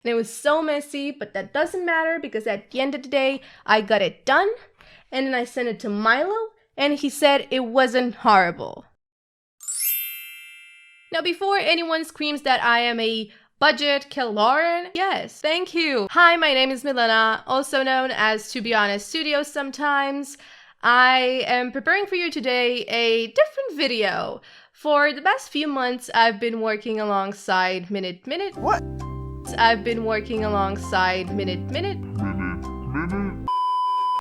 And it was so messy, but that doesn't matter because at the end of the day, I got it done. And then I sent it to Milo, and he said it wasn't horrible. Now, before anyone screams that I am a budget Lauren, yes, thank you. Hi, my name is Milena, also known as To Be Honest Studios sometimes. I am preparing for you today a different video. For the past few months, I've been working alongside Minute. What? I've been working alongside Minute.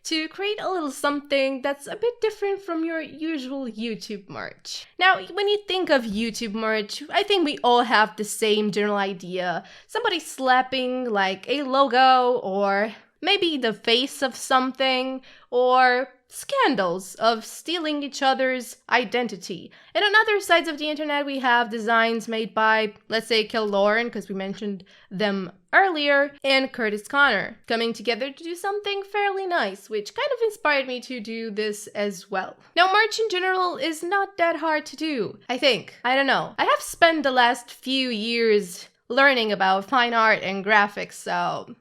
To create a little something that's a bit different from your usual YouTube merch. Now, when you think of YouTube merch, I think we all have the same general idea. Somebody slapping like a logo, or maybe the face of something, or scandals of stealing each other's identity. And on other sides of the internet, we have designs made by, let's say, Lauren, because we mentioned them earlier, and Curtis Connor, coming together to do something fairly nice, which kind of inspired me to do this as well. Now, merch in general is not that hard to do, I think. I don't know. I have spent the last few years learning about fine art and graphics, so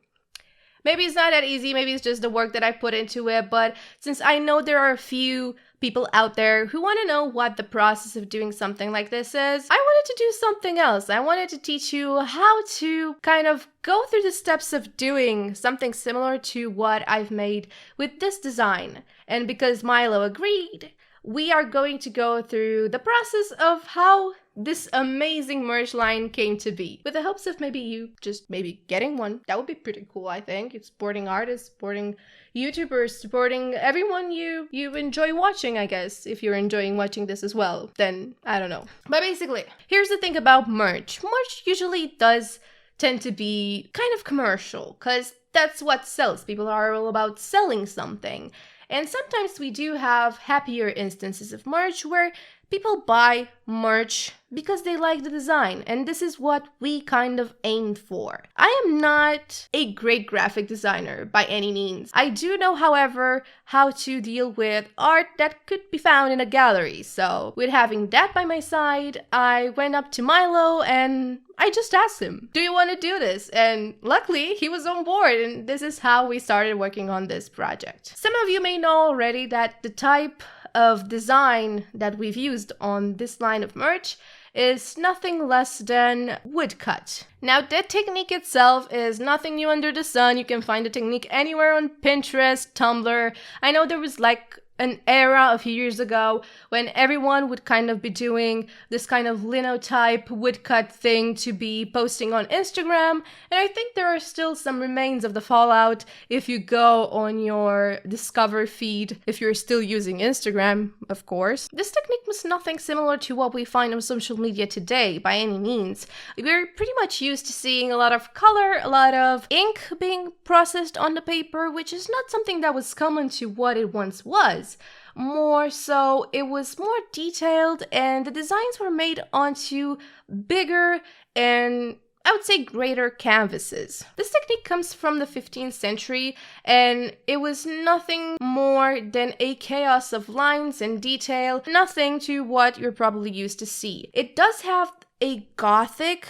maybe it's not that easy, maybe it's just the work that I put into it, but since I know there are a few people out there who want to know what the process of doing something like this is, I wanted to do something else. I wanted to teach you how to kind of go through the steps of doing something similar to what I've made with this design. And because Milo agreed, we are going to go through the process of how this amazing merch line came to be, with the hopes of maybe you just getting one. That would be pretty cool, I think. It's supporting artists, supporting YouTubers, supporting everyone you enjoy watching, I guess. If you're enjoying watching this as well, then I don't know. But basically, here's the thing about merch. Merch usually does tend to be kind of commercial, because that's what sells. People are all about selling something. And sometimes we do have happier instances of merch where people buy merch because they like the design, and this is what we kind of aimed for. I am not a great graphic designer by any means. I do know, however, how to deal with art that could be found in a gallery. So with having that by my side, I went up to Milo and I just asked him, do you want to do this? And luckily, he was on board, and this is how we started working on this project. Some of you may know already that the type of design that we've used on this line of merch is nothing less than woodcut. Now, that technique itself is nothing new under the sun. You can find the technique anywhere on Pinterest, Tumblr. I know there was like an era a few years ago when everyone would kind of be doing this kind of linotype woodcut thing to be posting on Instagram, and I think there are still some remains of the fallout if you go on your Discover feed, if you're still using Instagram, of course. This technique was nothing similar to what we find on social media today, by any means. We're pretty much used to seeing a lot of color, a lot of ink being processed on the paper, which is not something that was common to what it once was. More so, it was more detailed, and the designs were made onto bigger and I would say greater canvases. This technique comes from the 15th century, and it was nothing more than a chaos of lines and detail, nothing to what you're probably used to see. It does have a Gothic,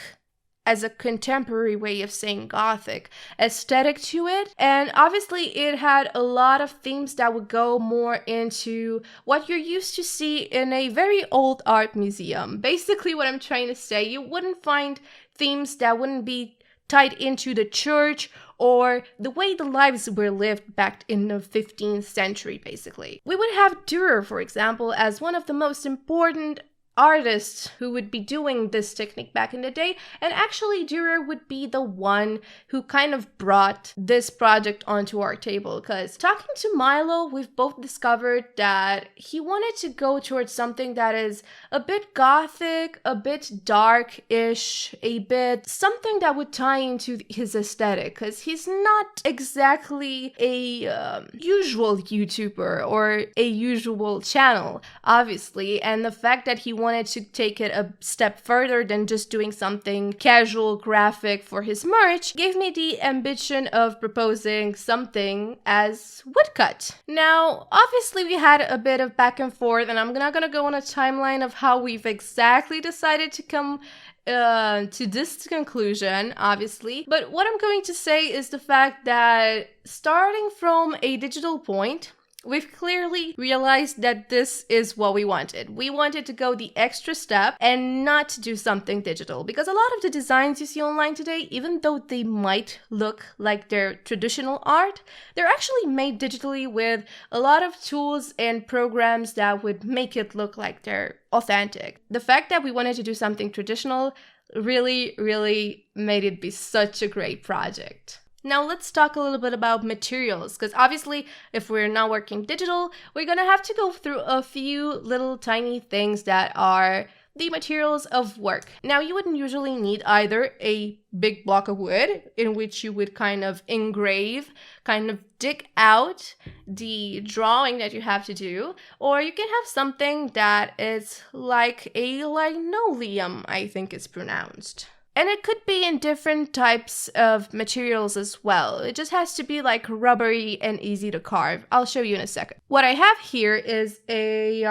as a contemporary way of saying Gothic, aesthetic to it. And obviously it had a lot of themes that would go more into what you're used to see in a very old art museum. Basically what I'm trying to say, you wouldn't find themes that wouldn't be tied into the church or the way the lives were lived back in the 15th century, basically. We would have Dürer, for example, as one of the most important artists who would be doing this technique back in the day, and actually Dürer would be the one who kind of brought this project onto our table, because talking to Milo, we've both discovered that he wanted to go towards something that is a bit gothic, a bit dark-ish, a bit something that would tie into his aesthetic, because he's not exactly a usual YouTuber or a usual channel, obviously, and the fact that he wanted to take it a step further than just doing something casual graphic for his merch gave me the ambition of proposing something as woodcut. Now, obviously we had a bit of back and forth, and I'm not gonna go on a timeline of how we've exactly decided to come to this conclusion, obviously. But what I'm going to say is the fact that starting from a digital point, we've clearly realized that this is what we wanted. We wanted to go the extra step and not to do something digital, because a lot of the designs you see online today, even though they might look like they're traditional art, they're actually made digitally with a lot of tools and programs that would make it look like they're authentic. The fact that we wanted to do something traditional really made it be such a great project. Now let's talk a little bit about materials, because obviously if we're not working digital, we're gonna have to go through a few little tiny things that are the materials of work. Now you wouldn't usually need either a big block of wood in which you would kind of engrave, kind of dig out the drawing that you have to do, or you can have something that is like a linoleum, I think it's pronounced. And it could be in different types of materials as well. It just has to be like rubbery and easy to carve. I'll show you in a second. What I have here is a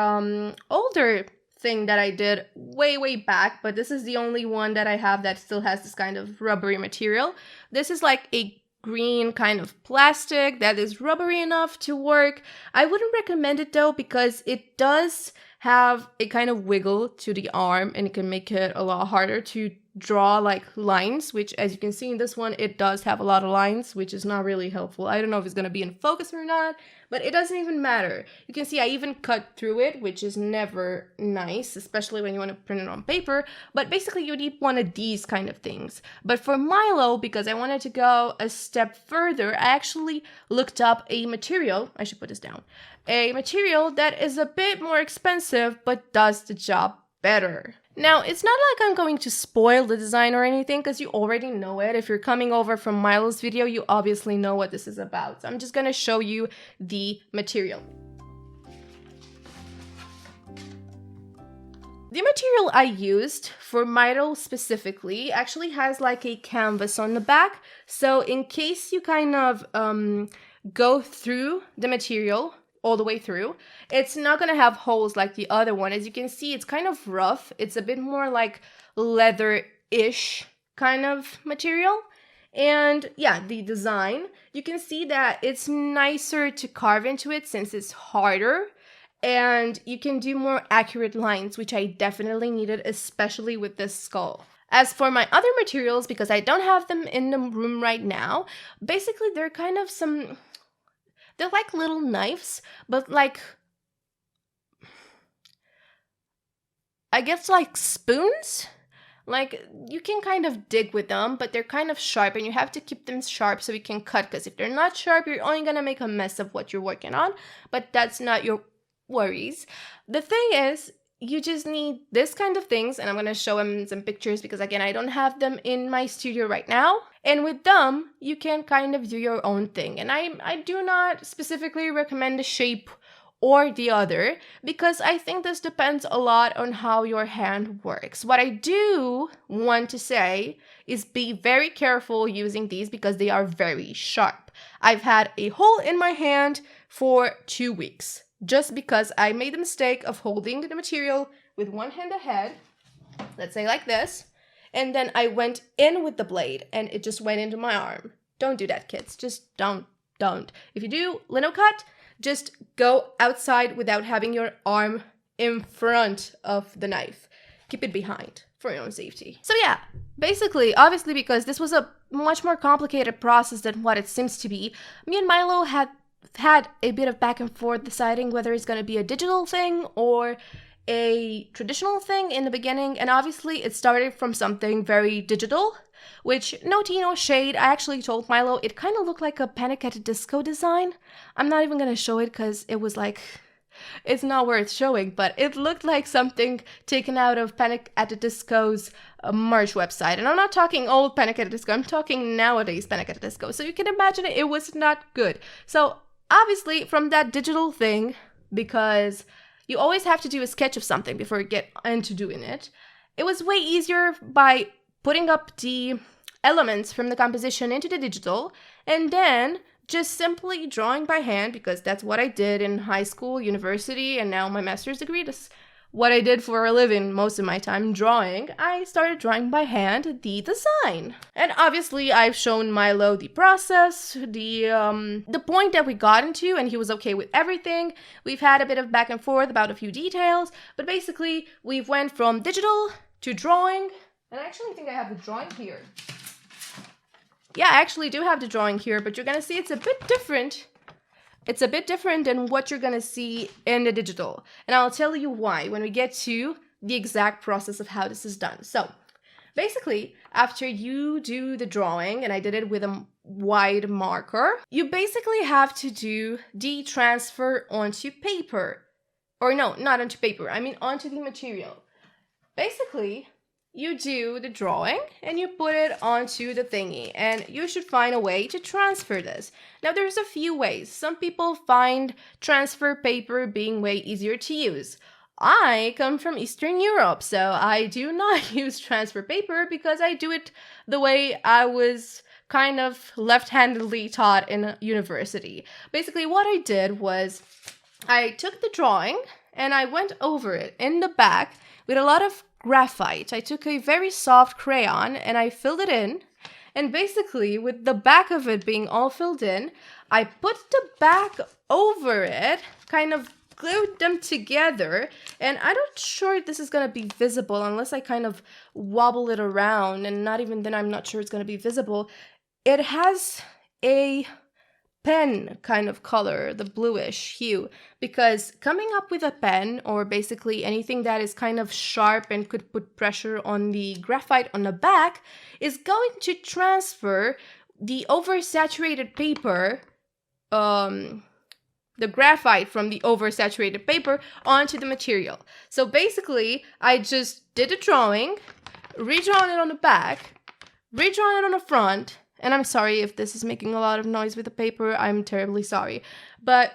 older thing that I did way back, but this is the only one that I have that still has this kind of rubbery material. This is like a green kind of plastic that is rubbery enough to work. I wouldn't recommend it though, because it does have a kind of wiggle to the arm and it can make it a lot harder to draw like lines, which as you can see in this one, it does have a lot of lines, which is not really helpful. I don't know if it's going to be in focus or not, but it doesn't even matter. You can see I even cut through it, which is never nice, especially when you want to print it on paper. But basically you need one of these kind of things. But for Milo, because I wanted to go a step further, I actually looked up a material, I should put this down, a material that is a bit more expensive, but does the job better. Now, it's not like I'm going to spoil the design or anything, because you already know it. If you're coming over from Milo's video, you obviously know what this is about. So I'm just gonna show you the material. The material I used for Milo specifically actually has like a canvas on the back. So in case you kind of go through the material all the way through, it's not gonna have holes like the other one. As you can see, it's kind of rough. It's a bit more like leather-ish kind of material. And yeah, the design, you can see that it's nicer to carve into it since it's harder, and you can do more accurate lines, which I definitely needed, especially with this skull. As for my other materials, because I don't have them in the room right now, basically they're kind of they're like little knives, but like, I guess like spoons? Like, you can kind of dig with them, but they're kind of sharp, and you have to keep them sharp so you can cut, because if they're not sharp, you're only gonna make a mess of what you're working on, but that's not your worries. The thing is, you just need this kind of things, and I'm gonna show them some pictures because again, I don't have them in my studio right now. And with them, you can kind of do your own thing. And I do not specifically recommend the shape or the other, because I think this depends a lot on how your hand works. What I do want to say is be very careful using these because they are very sharp. I've had a hole in my hand for 2 weeks. Just because I made the mistake of holding the material with one hand ahead, let's say like this, and then I went in with the blade and it just went into my arm. Don't do that, kids. Just don't. If you do Linocut, just go outside without having your arm in front of the knife. Keep it behind for your own safety. So yeah, basically, obviously because this was a much more complicated process than what it seems to be, me and Milo had a bit of back and forth deciding whether it's going to be a digital thing or a traditional thing in the beginning, and obviously it started from something very digital, which, no tea, no shade, I actually told Milo it kind of looked like a Panic at the Disco design. I'm not even going to show it because it was like, it's not worth showing, but it looked like something taken out of Panic at the Disco's merch website. And I'm not talking old Panic at the Disco, I'm talking nowadays Panic at the Disco. So you can imagine it was not good. So obviously from that digital thing, because you always have to do a sketch of something before you get into doing it, it was way easier by putting up the elements from the composition into the digital and then just simply drawing by hand, because that's what I did in high school, university, and now my master's degree. That's what I did for a living most of my time, drawing, I started drawing by hand the design. And obviously I've shown Milo the process, the point that we got into, and he was okay with everything. We've had a bit of back and forth about a few details, but basically we've went from digital to drawing. And I actually think I have the drawing here. Yeah, I actually do have the drawing here, but you're gonna see it's a bit different. It's a bit different than what you're gonna see in the digital. And I'll tell you why when we get to the exact process of how this is done. So basically, after you do the drawing, and I did it with a wide marker, you basically have to do the transfer onto paper. Or no, not onto paper, I mean onto the material. Basically, you do the drawing and you put it onto the thingy, and you should find a way to transfer this. Now there's a few ways. Some people find transfer paper being way easier to use. I come from Eastern Europe, so I do not use transfer paper because I do it the way I was kind of left-handedly taught in university. Basically what I did was I took the drawing and I went over it in the back with a lot of graphite. I took a very soft crayon and I filled it in, and basically with the back of it being all filled in, I put the back over it, kind of glued them together, and I'm not sure if this is gonna be visible unless I kind of wobble it around, and not even then I'm not sure it's gonna be visible. It has a pen kind of color, the bluish hue, because coming up with a pen, or basically anything that is kind of sharp and could put pressure on the graphite on the back, is going to transfer the oversaturated paper, the graphite from the oversaturated paper onto the material. So basically, I just did a drawing, redrawn it on the back, redrawn it on the front. And I'm sorry if this is making a lot of noise with the paper, I'm terribly sorry. But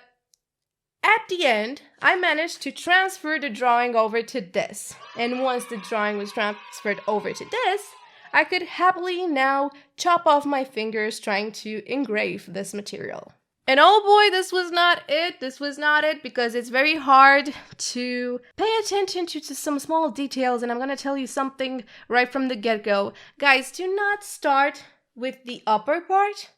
at the end, I managed to transfer the drawing over to this. And once the drawing was transferred over to this, I could happily now chop off my fingers trying to engrave this material. And oh boy, this was not it. This was not it, because it's very hard to pay attention to some small details. And I'm going to tell you something right from the get-go. Guys, do not start with the upper part,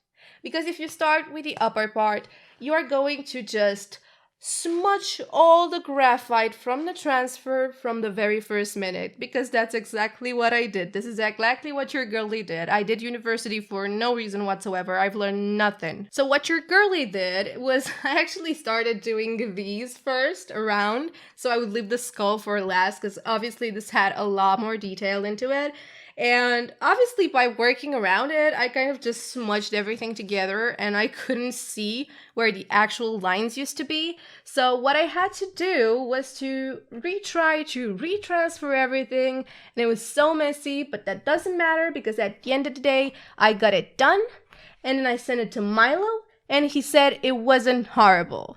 because if you start with the upper part, you are going to just smudge all the graphite from the transfer from the very first minute, because that's exactly what I did. This is exactly what your girly did. I did university for no reason whatsoever. I've learned nothing. So what your girly did was I actually started doing these first around, so I would leave the skull for last, because obviously this had a lot more detail into it. And obviously by working around it, I kind of just smudged everything together and I couldn't see where the actual lines used to be. So what I had to do was to retry to retransfer everything, and it was so messy, but that doesn't matter because at the end of the day, I got it done. And then I sent it to Milo and he said it wasn't horrible.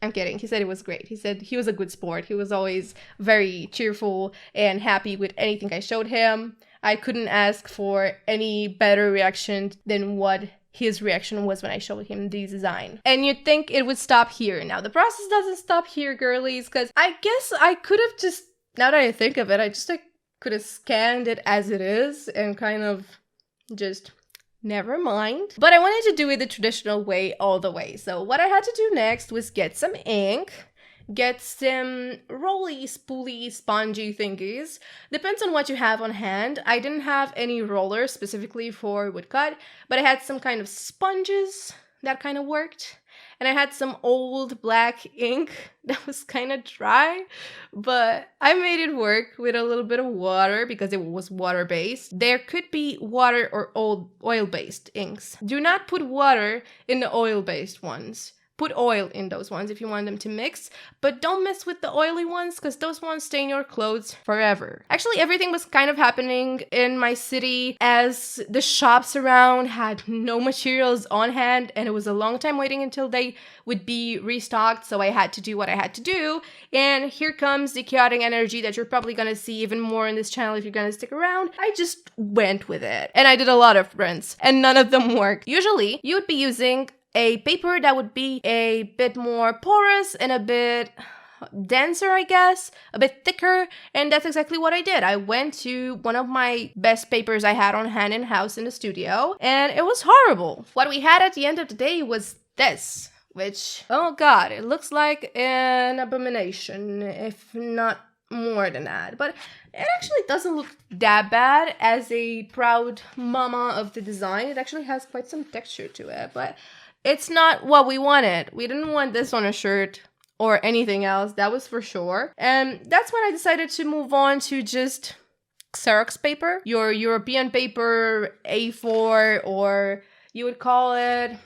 I'm kidding. He said it was great. He said he was a good sport. He was always very cheerful and happy with anything I showed him. I couldn't ask for any better reaction than what his reaction was when I showed him the design. And you'd think it would stop here. Now, the process doesn't stop here, girlies, because I guess I could have just, now that I think of it, I just could have scanned it as it is and kind of just never mind. But I wanted to do it the traditional way all the way. So what I had to do next was get some ink, get some rolly, spoolie, spongy thingies. Depends on what you have on hand. I didn't have any rollers specifically for woodcut, but I had some kind of sponges that kind of worked. And I had some old black ink that was kind of dry, but I made it work with a little bit of water because it was water-based. There could be water or old oil-based inks. Do not put water in the oil-based ones. Put oil in those ones if you want them to mix, but don't mess with the oily ones because those ones stain your clothes forever. Actually, everything was kind of happening in my city as the shops around had no materials on hand and it was a long time waiting until they would be restocked, so I had to do what I had to do. And here comes the chaotic energy that you're probably gonna see even more in this channel if you're gonna stick around. I just went with it and I did a lot of prints and none of them worked. Usually, you would be using a paper that would be a bit more porous and a bit denser, I guess, a bit thicker, and that's exactly what I did. I went to one of my best papers I had on hand in-house in the studio, and it was horrible. What we had at the end of the day was this, which, oh god, it looks like an abomination, if not more than that. But it actually doesn't look that bad. As a proud mama of the design, it actually has quite some texture to it, but it's not what we wanted. We didn't want this on a shirt or anything else, that was for sure. And that's when I decided to move on to just Xerox paper, your European paper, A4, or you would call it,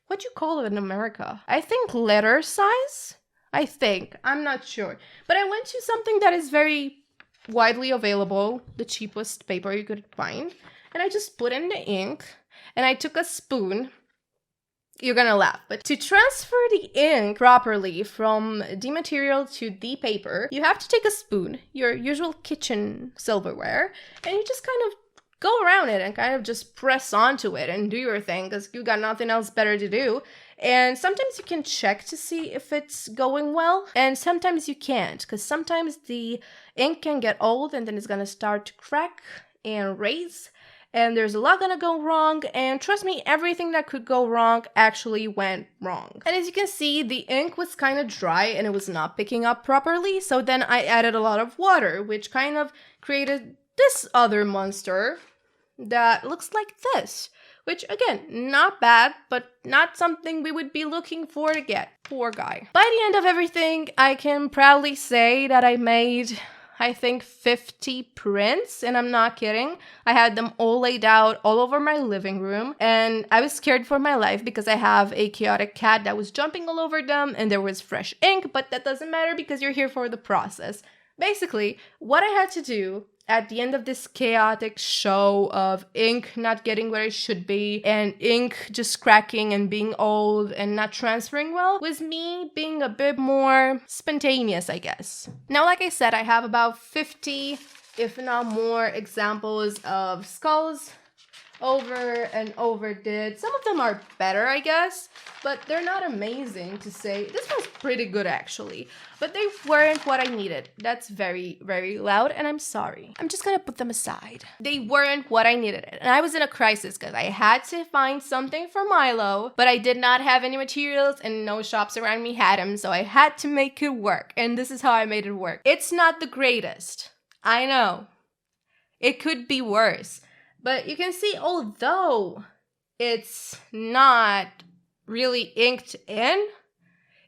what'd you call it in America? I think letter size? I'm not sure. But I went to something that is very widely available, the cheapest paper you could find, and I just put in the ink, and I took a spoon. You're gonna laugh, but to transfer the ink properly from the material to the paper, you have to take a spoon, your usual kitchen silverware, and you just kind of go around it and kind of just press onto it and do your thing, because you got nothing else better to do. And sometimes you can check to see if it's going well, and sometimes you can't, because sometimes the ink can get old and then it's gonna start to crack and raise, and there's a lot gonna go wrong, and trust me, everything that could go wrong actually went wrong. And as you can see, the ink was kind of dry and it was not picking up properly, so then I added a lot of water, which kind of created this other monster that looks like this. Which, again, not bad, but not something we would be looking for to get. Poor guy. By the end of everything, I can proudly say that I made, I think, 50 prints, and I'm not kidding. I had them all laid out all over my living room, and I was scared for my life because I have a chaotic cat that was jumping all over them, and there was fresh ink, but that doesn't matter because you're here for the process. Basically, what I had to do at the end of this chaotic show of ink not getting where it should be and ink just cracking and being old and not transferring well was me being a bit more spontaneous, I guess. Now, like I said, I have about 50, if not more, examples of skulls over and over did. Some of them are better, I guess, but they're not amazing to say. This one's pretty good, actually, but they weren't what I needed. That's very, very loud, and I'm sorry. I'm just gonna put them aside. They weren't what I needed, and I was in a crisis because I had to find something for Milo, but I did not have any materials, and no shops around me had them, so I had to make it work, and this is how I made it work. It's not the greatest. I know. It could be worse. But you can see, although it's not really inked in,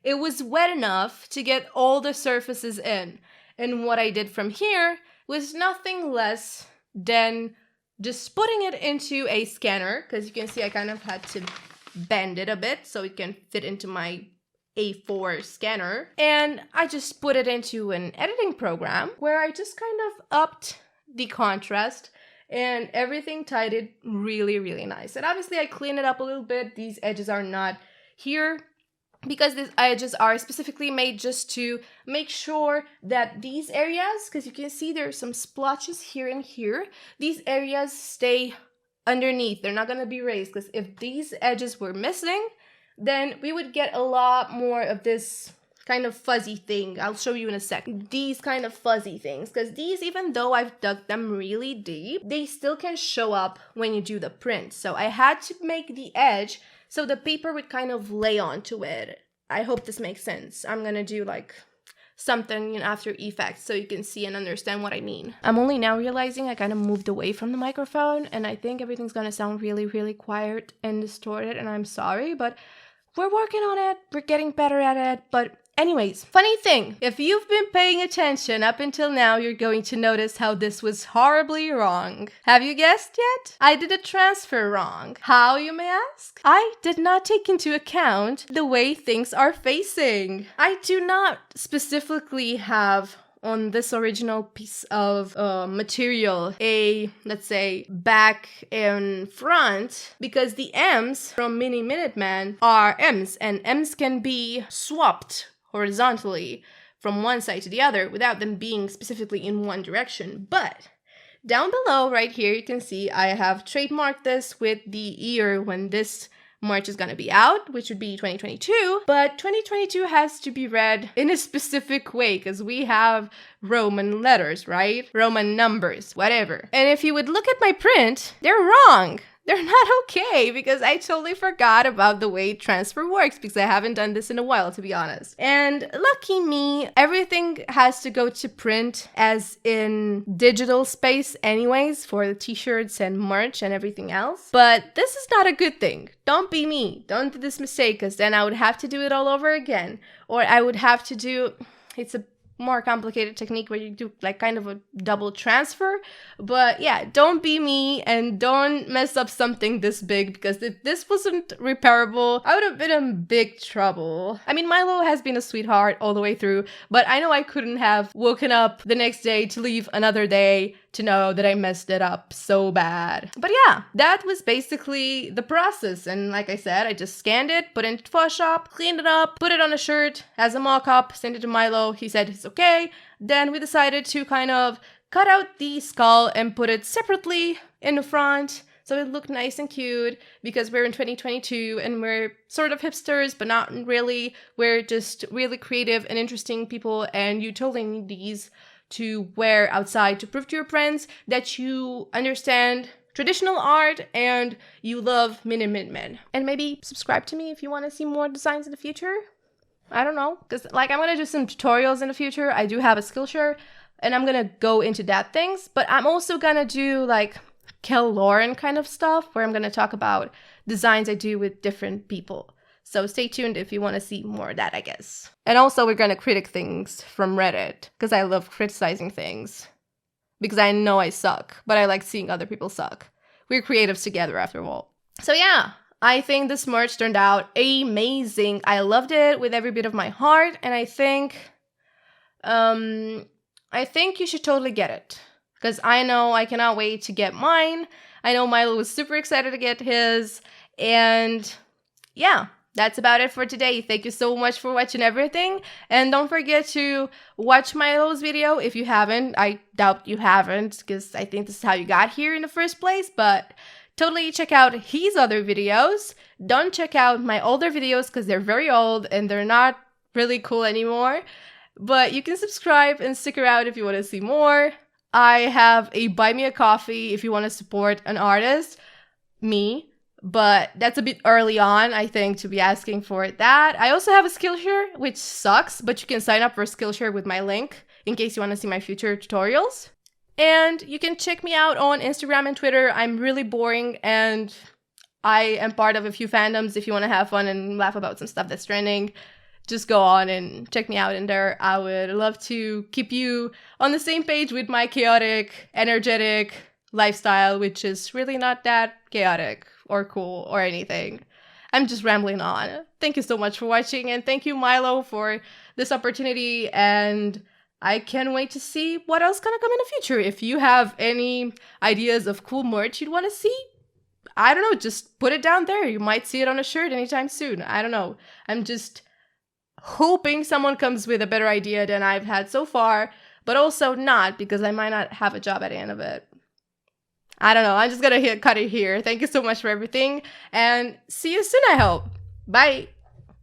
it was wet enough to get all the surfaces in. And what I did from here was nothing less than just putting it into a scanner, because you can see I kind of had to bend it a bit so it can fit into my A4 scanner. And I just put it into an editing program where I just kind of upped the contrast and everything tied really, really nice. And obviously I cleaned it up a little bit. These edges are not here because these edges are specifically made just to make sure that these areas, because you can see there's some splotches here and here, these areas stay underneath. They're not going to be raised, because if these edges were missing, then we would get a lot more of this kind of fuzzy thing. I'll show you in a sec. These kind of fuzzy things, because these, even though I've dug them really deep, they still can show up when you do the print. So I had to make the edge so the paper would kind of lay onto it. I hope this makes sense. I'm gonna do like something in After Effects so you can see and understand what I mean. I'm only now realizing I kind of moved away from the microphone, and I think everything's gonna sound really, really quiet and distorted, and I'm sorry, but we're working on it. We're getting better at it, but anyways, funny thing, if you've been paying attention up until now, you're going to notice how this was horribly wrong. Have you guessed yet? I did a transfer wrong. How, you may ask? I did not take into account the way things are facing. I do not specifically have on this original piece of material a, let's say, back and front, because the M's from Miniminuteman are M's, and M's can be swapped horizontally from one side to the other without them being specifically in one direction. But down below right here, you can see I have trademarked this with the ear when this March is gonna be out, which would be 2022, but 2022 has to be read in a specific way because we have Roman letters, right? Roman numbers, whatever. And if you would look at my print, they're wrong. They're not okay because I totally forgot about the way transfer works because I haven't done this in a while, to be honest. And lucky me, everything has to go to print as in digital space anyways for the t-shirts and merch and everything else. But this is not a good thing. Don't be me. Don't do this mistake because then I would have to do it all over again. Or I would have to do, it's a more complicated technique where you do like kind of a double transfer. But yeah, don't be me and don't mess up something this big because if this wasn't repairable, I would have been in big trouble. I mean, Milo has been a sweetheart all the way through, but I know I couldn't have woken up the next day to leave another day to know that I messed it up so bad. But yeah, that was basically the process. And like I said, I just scanned it, put it into Photoshop, cleaned it up, put it on a shirt as a mock-up, sent it to Milo. He said it's okay. Then we decided to kind of cut out the skull and put it separately in the front so it looked nice and cute because we're in 2022 and we're sort of hipsters, but not really. We're just really creative and interesting people, and you totally need these to wear outside to prove to your friends that you understand traditional art and you love Miniminuteman. And maybe subscribe to me if you want to see more designs in the future. I don't know, because like I'm gonna do some tutorials in the future. I do have a Skillshare and I'm gonna go into that things, but I'm also gonna do like Kel Lauren kind of stuff where I'm gonna talk about designs I do with different people. So stay tuned if you want to see more of that, I guess. And also we're going to critic things from Reddit because I love criticizing things. Because I know I suck, but I like seeing other people suck. We're creatives together after all. So yeah, I think this merch turned out amazing. I loved it with every bit of my heart, and I think you should totally get it. Because I know I cannot wait to get mine. I know Milo was super excited to get his, and yeah. That's about it for today. Thank you so much for watching everything. And don't forget to watch Milo's video if you haven't. I doubt you haven't because I think this is how you got here in the first place. But totally check out his other videos. Don't check out my older videos because they're very old and they're not really cool anymore. But you can subscribe and stick around if you want to see more. I have a Buy Me a Coffee if you want to support an artist. Me. But that's a bit early on, I think, to be asking for that. I also have a Skillshare, which sucks, but you can sign up for Skillshare with my link in case you want to see my future tutorials. And you can check me out on Instagram and Twitter. I'm really boring, and I am part of a few fandoms. If you want to have fun and laugh about some stuff that's trending, just go on and check me out in there. I would love to keep you on the same page with my chaotic, energetic lifestyle, which is really not that chaotic or cool or anything. I'm just rambling on. Thank you so much for watching, and thank you, Milo, for this opportunity, and I can't wait to see what else gonna come in the future. If you have any ideas of cool merch you'd want to see, I don't know, just put it down there. You might see it on a shirt anytime soon. I don't know. I'm just hoping someone comes with a better idea than I've had so far, but also not, because I might not have a job at the end of it. I don't know. I'm just gonna cut it here. Thank you so much for everything, and see you soon, I hope. Bye!